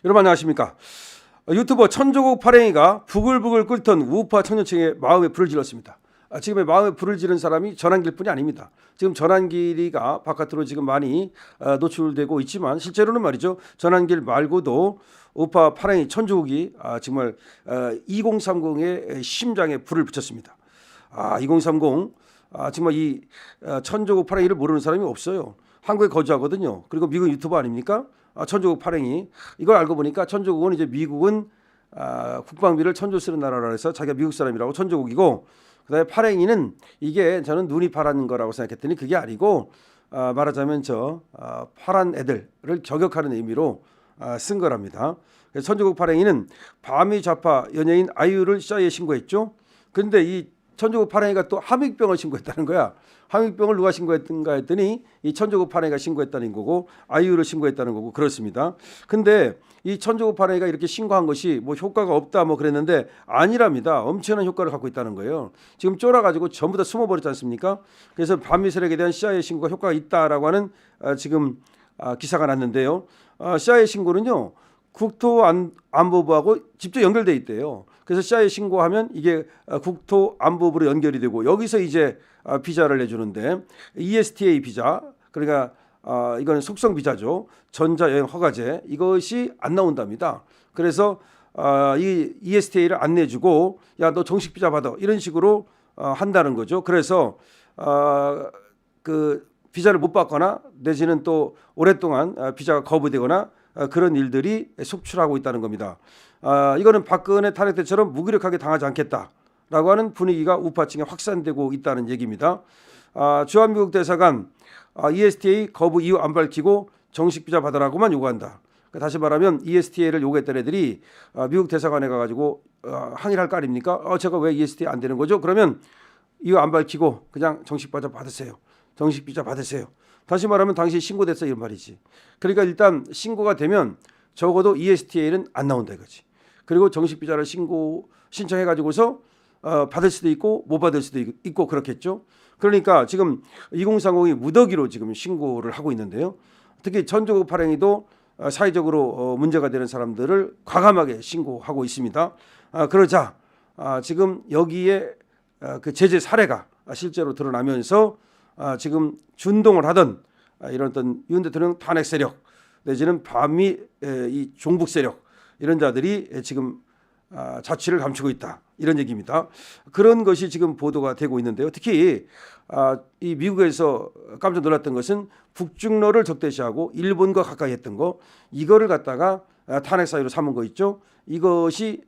여러분 안녕하십니까? 유튜버 천조국 파랭이가 부글부글 끓던 우파 청년층의 마음에 불을 질렀습니다. 지금의 마음에 불을 지른 사람이 전한길뿐이 아닙니다. 지금 전한길이가 바깥으로 지금 많이 노출되고 있지만 실제로는 말이죠. 전한길 말고도 우파 파랭이 천조국이 정말 2030의 심장에 불을 붙였습니다. 2030 정말 이 천조국 파랭이를 모르는 사람이 없어요. 한국에 거주하거든요. 그리고 미국 유튜버 아닙니까? 천조국 파랭이 이걸 알고 보니까 천조국은 이제 미국은 국방비를 천조 쓰는 나라라 해서 자기가 미국 사람이라고 천조국이고, 그다음에 파랭이는 이게 저는 눈이 파란 거라고 생각했더니 그게 아니고 말하자면 파란 애들을 저격하는 의미로 쓴 거랍니다. 그래서 천조국 파랭이는 반미 좌파 연예인 아이유를 CIA에 신고했죠. 근데 이 천조국 파랭이가 또 함익병을 신고했다는 거야. 함익병을 누가 신고했던가 했더니 이 천조국 파랭이가 신고했다는 거고 아이유를 신고했다는 거고 그렇습니다. 근데 이 천조국 파랭이가 이렇게 신고한 것이 뭐 효과가 없다 뭐 그랬는데 아니랍니다. 엄청난 효과를 갖고 있다는 거예요. 지금 쫄아가지고 전부 다 숨어버렸지 않습니까? 그래서 반미 세력에 대한 CIA 신고가 효과가 있다라고 하는 지금 기사가 났는데요. CIA 신고는요. 국토안보부하고 직접 연결돼 있대요. 그래서 CIA 신고하면 이게 국토안보부로 연결이 되고 여기서 이제 비자를 내주는데 ESTA 비자, 그러니까 이거는 속성 비자죠. 전자여행 허가제, 이것이 안 나온답니다. 그래서 이 ESTA를 안 내주고 야 너 정식 비자 받아 이런 식으로 한다는 거죠. 그래서 그 비자를 못 받거나 내지는 또 오랫동안 비자가 거부되거나 그런 일들이 속출하고 있다는 겁니다. 이거는 박근혜 탄핵 때처럼 무기력하게 당하지 않겠다라고 하는 분위기가 우파층에 확산되고 있다는 얘기입니다. 주한미국 대사관 ESTA 거부 이유 안 밝히고 정식 비자 받으라고만 요구한다. 다시 말하면 ESTA를 요구했던 애들이 미국 대사관에 가가지고 항의를 할 거 아닙니까? 제가 왜 ESTA 안 되는 거죠? 그러면 이유 안 밝히고 그냥 정식 비자 받으세요. 정식 비자 받으세요. 다시 말하면 당시 신고됐어 이런 말이지. 그러니까 일단 신고가 되면 적어도 ESTA는 안 나온다 이거지. 그리고 정식 비자를 신청해 가지고서 받을 수도 있고 못 받을 수도 있고 그렇겠죠. 그러니까 지금 2030이 무더기로 지금 신고를 하고 있는데요. 특히 천조국 파랭이도 사회적으로 문제가 되는 사람들을 과감하게 신고하고 있습니다. 그러자 지금 여기에 그 제재 사례가 실제로 드러나면서 지금 준동을 하던 이런 어떤 윤 대통령 탄핵 세력 내지는 반미 이 종북 세력 이런 자들이 지금 자취를 감추고 있다 이런 얘기입니다. 그런 것이 지금 보도가 되고 있는데요. 특히 이 미국에서 깜짝 놀랐던 것은 북중러를 적대시하고 일본과 가까이 했던 거 이거를 갖다가 탄핵 사유로 삼은 거 있죠. 이것이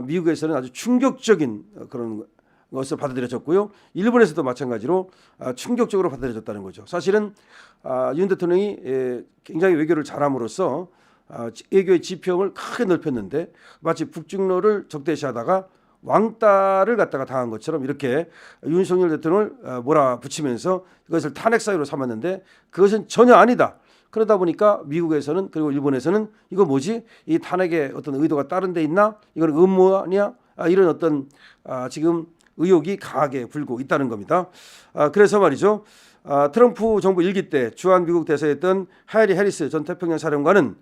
미국에서는 아주 충격적인 그런 것을 받아들여졌고요. 일본에서도 마찬가지로 충격적으로 받아들여졌다는 거죠. 사실은 윤 대통령이 굉장히 외교를 잘함으로써 외교의 지평을 크게 넓혔는데 마치 북중러를 적대시하다가 왕따를 갖다가 당한 것처럼 이렇게 윤석열 대통령을 몰아붙이면서 이것을 탄핵 사유로 삼았는데 그것은 전혀 아니다. 그러다 보니까 미국에서는 그리고 일본에서는 이거 뭐지? 이 탄핵에 어떤 의도가 다른 데 있나? 이건 음모 아니야? 이런 어떤 지금 의혹이 강하게 불고 있다는 겁니다. 그래서 말이죠. 트럼프 정부 1기 때 주한 미국 대사였던 하일리 해리스 전 태평양 사령관은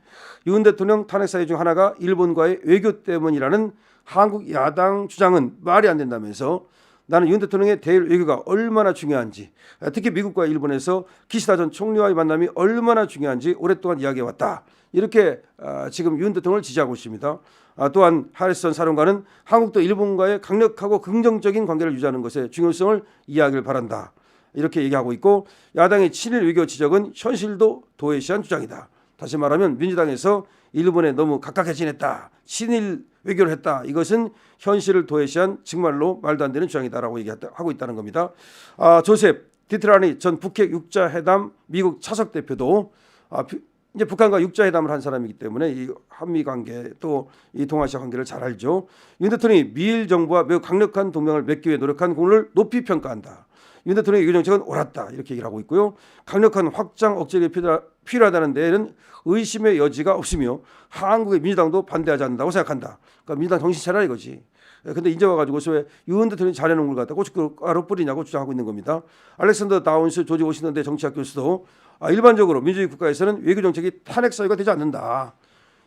윤 대통령 탄핵 사유 중 하나가 일본과의 외교 때문이라는 한국 야당 주장은 말이 안 된다면서 나는 윤 대통령의 대일 외교가 얼마나 중요한지, 특히 미국과 일본에서 기시다 전 총리와의 만남이 얼마나 중요한지 오랫동안 이야기해왔다. 이렇게 지금 윤 대통령을 지지하고 있습니다. 또한 하리스 전 사령관은 한국도 일본과의 강력하고 긍정적인 관계를 유지하는 것의 중요성을 이해하길 바란다. 이렇게 얘기하고 있고 야당의 친일 외교 지적은 현실도 도외시한 주장이다. 다시 말하면 민주당에서 일본에 너무 가깝게 지냈다. 친일 외교를 했다. 이것은 현실을 도외시한 정말로 말도 안 되는 주장이다라고 얘기하고 있다는 겁니다. 조셉 디트라니 전 북핵 육자회담 미국 차석 대표도 이제 북한과 육자회담을 한 사람이기 때문에 이 한미 관계 또 이 동아시아 관계를 잘 알죠. 윤 대통령이 미일 정부와 매우 강력한 동맹을 맺기 위해 노력한 공을 높이 평가한다. 윤 대통령의 외교 정책은 옳았다 이렇게 얘기를 하고 있고요. 강력한 확장 억제가 필요하다는 데에는 의심의 여지가 없으며 한국의 민주당도 반대하지 않는다고 생각한다. 그러니까 민주당 정신 차려라 이거지. 근데 이제 와가지고서 왜 윤 대통령이 잘해놓은 걸 갖다 고춧가루 뿌리냐고 주장하고 있는 겁니다. 알렉산더 다운스 조지 워싱턴대 정치학 교수도 일반적으로 민주주의 국가에서는 외교 정책이 탄핵 사유가 되지 않는다.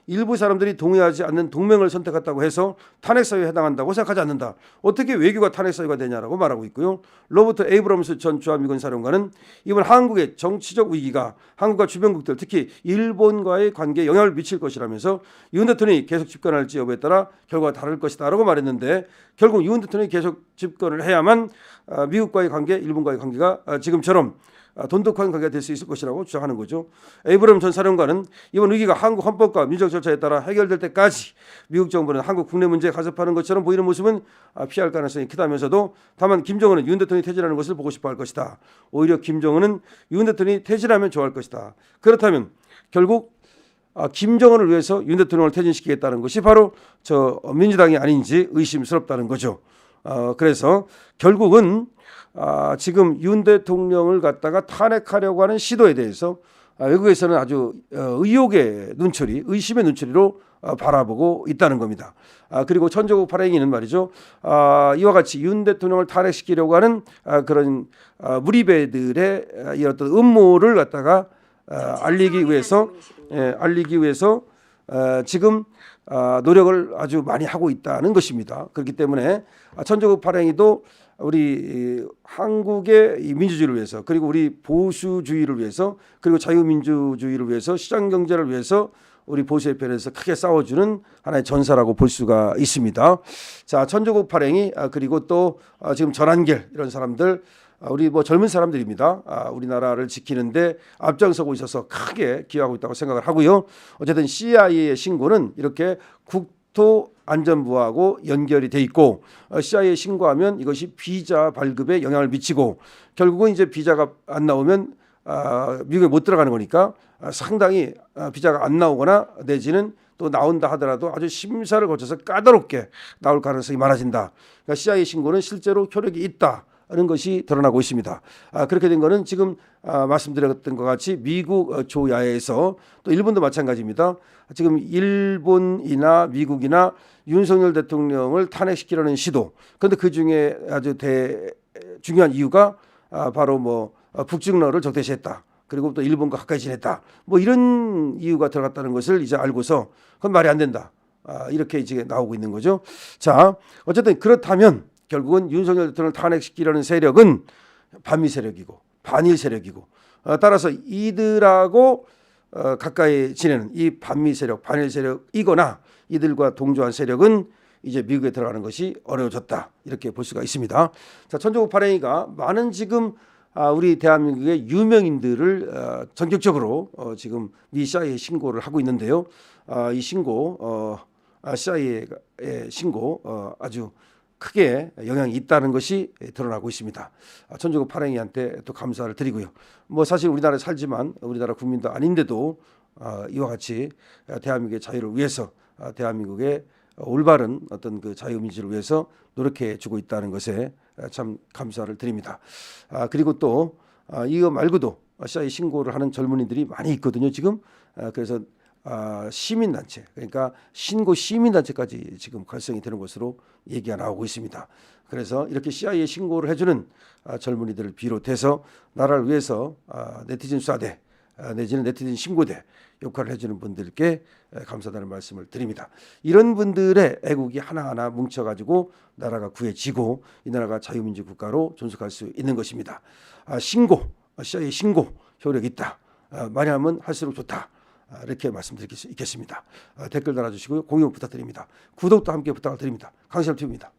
일부 사람들이 동의하지 않는 동맹을 선택했다고 해서 탄핵사유에 해당한다고 생각하지 않는다. 어떻게 외교가 탄핵사유가 되냐라고 말하고 있고요. 로버트 에이브럼스 전 주한미군 사령관은 이번 한국의 정치적 위기가 한국과 주변국들 특히 일본과의 관계에 영향을 미칠 것이라면서 윤 대통령이 계속 집권할지 여부에 따라 결과가 다를 것이다라고 말했는데 결국 윤 대통령이 계속 집권을 해야만 미국과의 관계, 일본과의 관계가 지금처럼 돈독한 관계가 될 수 있을 것이라고 주장하는 거죠. 에이브럼 전 사령관은 이번 위기가 한국 헌법과 민주적 절차에 따라 해결될 때까지 미국 정부는 한국 국내 문제에 가섭하는 것처럼 보이는 모습은 피할 가능성이 크다면서도 다만 김정은은 윤 대통령이 퇴진하는 것을 보고 싶어 할 것이다. 오히려 김정은은 윤 대통령이 퇴진하면 좋아할 것이다. 그렇다면 결국 김정은을 위해서 윤 대통령을 퇴진시키겠다는 것이 바로 저 민주당이 아닌지 의심스럽다는 거죠. 그래서 결국은 지금 윤 대통령을 갖다가 탄핵하려고 하는 시도에 대해서 외국에서는 아주 의혹의 눈초리, 의심의 눈초리로 바라보고 있다는 겁니다. 그리고 천조국 발행인은 말이죠. 이와 같이 윤 대통령을 탄핵시키려고 하는 그런 무리배들의 이 어떤 음모를 갖다가 알리기 위해서 지금 노력을 아주 많이 하고 있다는 것입니다. 그렇기 때문에 천조국 발행이도 우리 한국의 이 민주주의를 위해서 그리고 우리 보수주의를 위해서 그리고 자유민주주의를 위해서 시장경제를 위해서 우리 보수의 편에서 크게 싸워주는 하나의 전사라고 볼 수가 있습니다. 자, 천조국 발행이 그리고 또 지금 전한길 이런 사람들 우리 뭐 젊은 사람들입니다. 우리나라를 지키는데 앞장서고 있어서 크게 기여하고 있다고 생각을 하고요. 어쨌든 CIA의 신고는 이렇게 국토안전부하고 연결이 돼 있고 CIA 신고하면 이것이 비자 발급에 영향을 미치고 결국은 이제 비자가 안 나오면 미국에 못 들어가는 거니까 상당히 비자가 안 나오거나 내지는 또 나온다 하더라도 아주 심사를 거쳐서 까다롭게 나올 가능성이 많아진다. 그러니까 CIA 신고는 실제로 효력이 있다. 하는 것이 드러나고 있습니다. 그렇게 된 거는 지금 말씀드렸던 것 같이 미국 조야에서 또 일본도 마찬가지입니다. 지금 일본이나 미국이나 윤석열 대통령을 탄핵시키려는 시도. 그런데 그 중에 아주 중요한 이유가 바로 뭐 북중러를 적대시했다. 그리고 또 일본과 가까이 지냈다. 뭐 이런 이유가 들어갔다는 것을 이제 알고서 그건 말이 안 된다. 이렇게 이제 나오고 있는 거죠. 자, 어쨌든 그렇다면 결국은 윤석열 대통령을 탄핵시키려는 세력은 반미 세력이고 반일 세력이고 따라서 이들하고 가까이 지내는 이 반미 세력, 반일 세력이거나 이들과 동조한 세력은 이제 미국에 들어가는 것이 어려워졌다. 이렇게 볼 수가 있습니다. 자, 천조국 발행이가 많은 지금 우리 대한민국의 유명인들을 전격적으로 지금 미 CIA에 신고를 하고 있는데요. 이 신고 CIA의 신고 아주 크게 영향이 있다는 것이 드러나고 있습니다. 천조국 발행이한테 또 감사를 드리고요. 뭐 사실 우리나라에 살지만 우리나라 국민도 아닌데도 이와 같이 대한민국의 자유를 위해서 대한민국의 올바른 어떤 그 자유민주를 위해서 노력해 주고 있다는 것에 참 감사를 드립니다. 그리고 또 이거 말고도 CIA 신고를 하는 젊은이들이 많이 있거든요. 지금 그래서 시민단체 그러니까 신고 시민단체까지 지금 활성이 되는 것으로 얘기가 나오고 있습니다. 그래서 이렇게 CIA 신고를 해주는 젊은이들을 비롯해서 나라를 위해서 네티즌 수사대 내지는 네티즌 신고대 역할을 해주는 분들께 감사하다는 말씀을 드립니다. 이런 분들의 애국이 하나하나 뭉쳐가지고 나라가 구해지고 이 나라가 자유민주 국가로 존속할 수 있는 것입니다. 신고, CIA 신고 효력 있다. 많이 하면 할수록 좋다. 이렇게 말씀드릴 수 있겠습니다. 댓글 달아주시고요. 공유 부탁드립니다. 구독도 함께 부탁을 드립니다. 강신업 TV입니다.